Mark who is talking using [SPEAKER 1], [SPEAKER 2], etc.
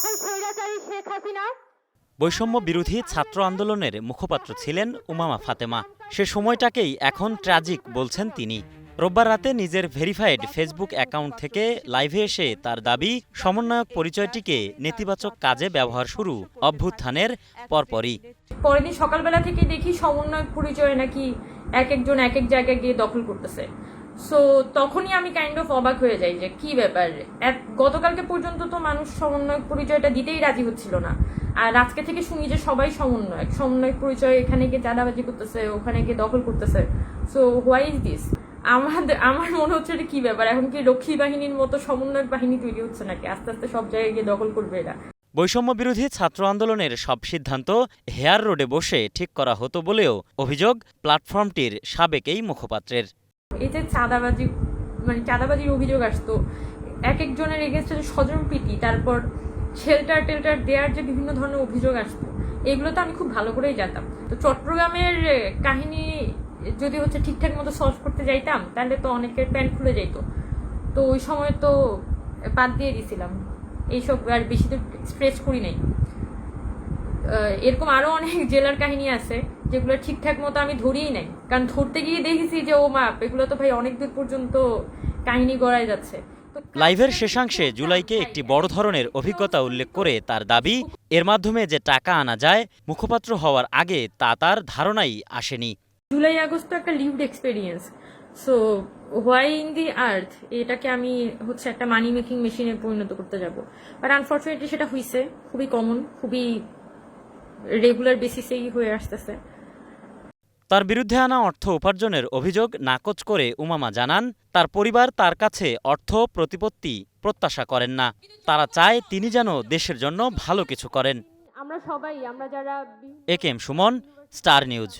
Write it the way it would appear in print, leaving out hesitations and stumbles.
[SPEAKER 1] এখন স্বৈরাচারী শেখ হাসিনা।
[SPEAKER 2] বৈষম্য বিরোধী ছাত্র আন্দোলনের মুখপাত্র ছিলেন উমামা ফাতেমা। সে সময়টাকেই এখন ট্র্যাজিক বলছেন তিনি। রোববার রাতে নিজের ভেরিফাইড ফেসবুক অ্যাকাউন্ট থেকে লাইভে এসে তার দাবি, সমন্বয়ক পরিচয়টিকে নেতিবাচক কাজে ব্যবহার শুরু অভ্যুত্থানের পরপরই।
[SPEAKER 3] পরের দিন সকালবেলা থেকে দেখি সমন্বয়ক পরিচয় নাকি এক একজন এক এক জায়গায় গিয়ে দখল করতেছে। সো তখনই আমি কাইন্ড অফ অবাক হয়ে যাই যে কি ব্যাপার। গতকালকে পর্যন্ত তো মানুষ সমন্বয়ক পরিচয়টা দিতেই রাজি হচ্ছিল না, আর আজকে থেকে শুনি যে সবাই সমন্বয়ক পরিচয় এখানে গিয়ে চাঁদাবাজি করতেছে, ওখানে গিয়ে দখল করতেছে। So why is this? আমার মনে হচ্ছে এটা কি ব্যাপার? এখন কি রক্ষী বাহিনীর মতো সমন্বয়ক বাহিনী তৈরি হচ্ছে নাকি? আস্তে আস্তে সব জায়গায় গিয়ে দখল করবে এরা।
[SPEAKER 2] বৈষম্য বিরোধী ছাত্র আন্দোলনের সব সিদ্ধান্ত হেয়ার রোডে বসে ঠিক করা হতো বলেও অভিযোগ প্ল্যাটফর্মটির সাবেক এই মুখপাত্রের।
[SPEAKER 3] এই যে চাঁদাবাজির অভিযোগ আসতো, এক একজনের এগেনস্টে যে স্বজনপ্রীতি, তারপর শেল্টার টেল্টার দেওয়ার যে বিভিন্ন ধরনের অভিযোগ আসতো, এগুলো তো আমি খুব ভালো করেই জানতাম। তো চট্টগ্রামের কাহিনী যদি ঠিকঠাক মতো সলভ করতে যাইতাম তাহলে তো অনেকের প্যান্ট খুলে যাইতো। তো ওই সময় তো বাদ দিয়ে দিয়েছিলাম, এইসব আর বেশি তো স্ট্রেচ করি নাই। এরকম আরো অনেক জেলার কাহিনী আছে যেগুলো ঠিকঠাক মতো আমি ধরিই নাই, কারণ ধরতে গিয়ে দেখেছি যে ও মাপ, এগুলো তো ভাই অনেক দূর পর্যন্ত কাহিনী গড়ায় যাচ্ছে।
[SPEAKER 2] লাইভের শেষাংশে জুলাইকে একটি বড় ধরনের অভিজ্ঞতা উল্লেখ করে তার দাবি, এর মাধ্যমে যে টাকা আনা যায় মুখপাত্র হওয়ার আগে তা তার ধারণাই আসেনি।
[SPEAKER 3] জুলাই আগস্ট তো একটা lived experience. So why in the earth এটাকে আমি একটা মানি মেকিং মেশিনে পরিণত করতে যাব, বাট আনফর্চুনেটলি সেটা হয়েছে। খুবই কমন, খুবই রেগুলার বেসিসেই হয়ে আসতেছে।
[SPEAKER 2] তার বিরুদ্ধে আনা অর্থ উপার্জনের অভিযোগ নাকচ করে উমামা জানান, তার পরিবার তার কাছে অর্থ প্রতিপত্তি প্রত্যাশা করেন না। তারা চায় তিনি যেন দেশের জন্য ভালো কিছু করেন।
[SPEAKER 3] আমরা যারা
[SPEAKER 2] A K M Suman, star news.